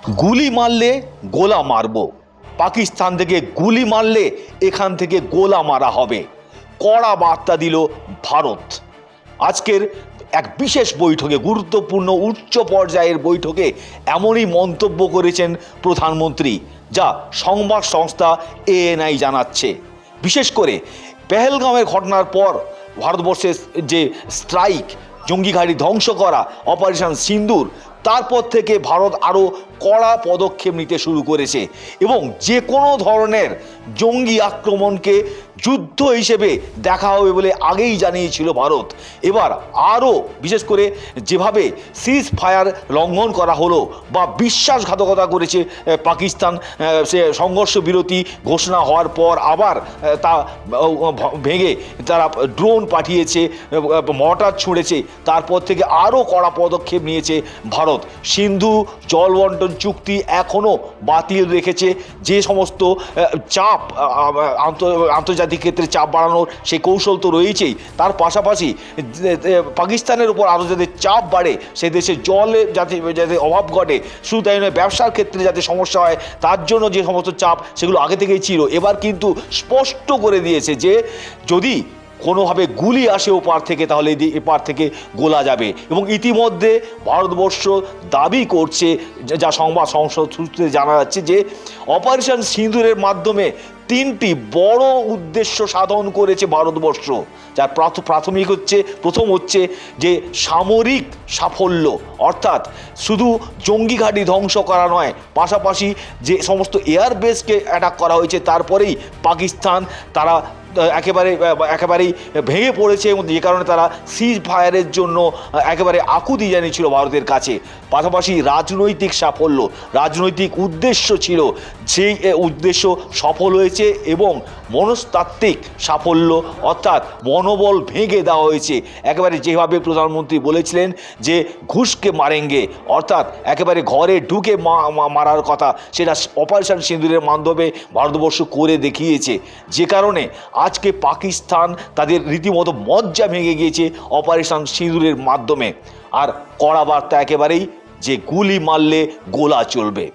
গুলি মারলে গোলা মারব, পাকিস্তান থেকে গুলি মারলে এখান থেকে গোলা মারা হবে, কড়া বার্তা দিল ভারত। আজকের এক বিশেষ বৈঠকে, গুরুত্বপূর্ণ উচ্চ পর্যায়ের বৈঠকে এমনই মন্তব্য করেছেন প্রধানমন্ত্রী, যা সংবাদ সংস্থা ANI জানাচ্ছে। বিশেষ করে পেহেলগাঁওয়ের ঘটনার পর ভারতবর্ষের যে স্ট্রাইক, জঙ্গি ঘাঁটি ধ্বংস করা, অপারেশন সিন্দুর, তারপর থেকে ভারত আরও কড়া পদক্ষেপ নিতে শুরু করেছে এবং যে কোনো ধরনের জঙ্গি আক্রমণকে যুদ্ধ হিসেবে দেখা হবে বলে আগেই জানিয়েছিল ভারত। এবার আরও বিশেষ করে যেভাবে সিজ ফায়ার লঙ্ঘন করা হলো বা বিশ্বাসঘাতকতা করেছে পাকিস্তান, সে সংঘর্ষ বিরতি ঘোষণা হওয়ার পর আবার তা ভেঙে তারা ড্রোন পাঠিয়েছে, মর্টার ছুঁড়েছে, তারপর থেকে আরও কড়া পদক্ষেপ নিয়েছে ভারত। সিন্ধু জল বন্টন চুক্তি এখনও বাতিল রেখেছে। যে সমস্ত চাপ, আন্তর্জাতিক ক্ষেত্রে চাপ বাড়ানোর সেই কৌশল তো রয়েছেই, তার পাশাপাশি পাকিস্তানের উপর আরও যাতে চাপ বাড়ে, সে দেশে জলে যাতে অভাব ঘটে, শুধু তাই নয় ব্যবসার ক্ষেত্রে যাতে সমস্যা হয়, তার জন্য যে সমস্ত চাপ সেগুলো আগে থেকেই ছিল। এবার কিন্তু স্পষ্ট করে দিয়েছে যে যদি কোনোভাবে গুলি আসে ওপার থেকে, তাহলে এপার থেকে গোলা যাবে। এবং ইতিমধ্যে ভারতবর্ষ দাবি করছে, যা সংবাদ সংসদ সূত্রে জানা যাচ্ছে, যে অপারেশন সিঁদুরের মাধ্যমে তিনটি বড় উদ্দেশ্য সাধন করেছে ভারতবর্ষ। যার প্রথম হচ্ছে যে সামরিক সাফল্য, অর্থাৎ শুধু জঙ্গি ঘাঁটি ধ্বংস করা নয়, পাশাপাশি যে সমস্ত এয়ারবেসকে অ্যাটাক করা হয়েছে তারপরেই পাকিস্তান তারা একেবারেই ভেঙে পড়েছে এবং যে কারণে তারা সিজ ফায়ারের জন্য একেবারে আকুতি জানিয়েছিল ভারতের কাছে। পাশাপাশি রাজনৈতিক সাফল্য, রাজনৈতিক উদ্দেশ্য ছিল, সেই উদ্দেশ্য সফল হয়েছে এবং মনস্তাত্ত্বিক সাফল্য, অর্থাৎ মনোবল ভেঙে দেওয়া হয়েছে। একেবারে যেভাবে প্রধানমন্ত্রী বলেছিলেন যে ঘুষকে মারেঙ্গে, অর্থাৎ একেবারে ঘরে ঢুকে মারার কথা, সেটা অপারেশন সিঁদুরের মাধ্যমে ভারতবর্ষ করে দেখিয়েছে। যে কারণে আজকে পাকিস্তান তাদের রীতিমতো মজ্জা ভেঙে গিয়েছে অপারেশন সিঁদুরের মাধ্যমে। আর কড়া বার্তা একেবারেই যে গুলি মারলে গোলা চলবে।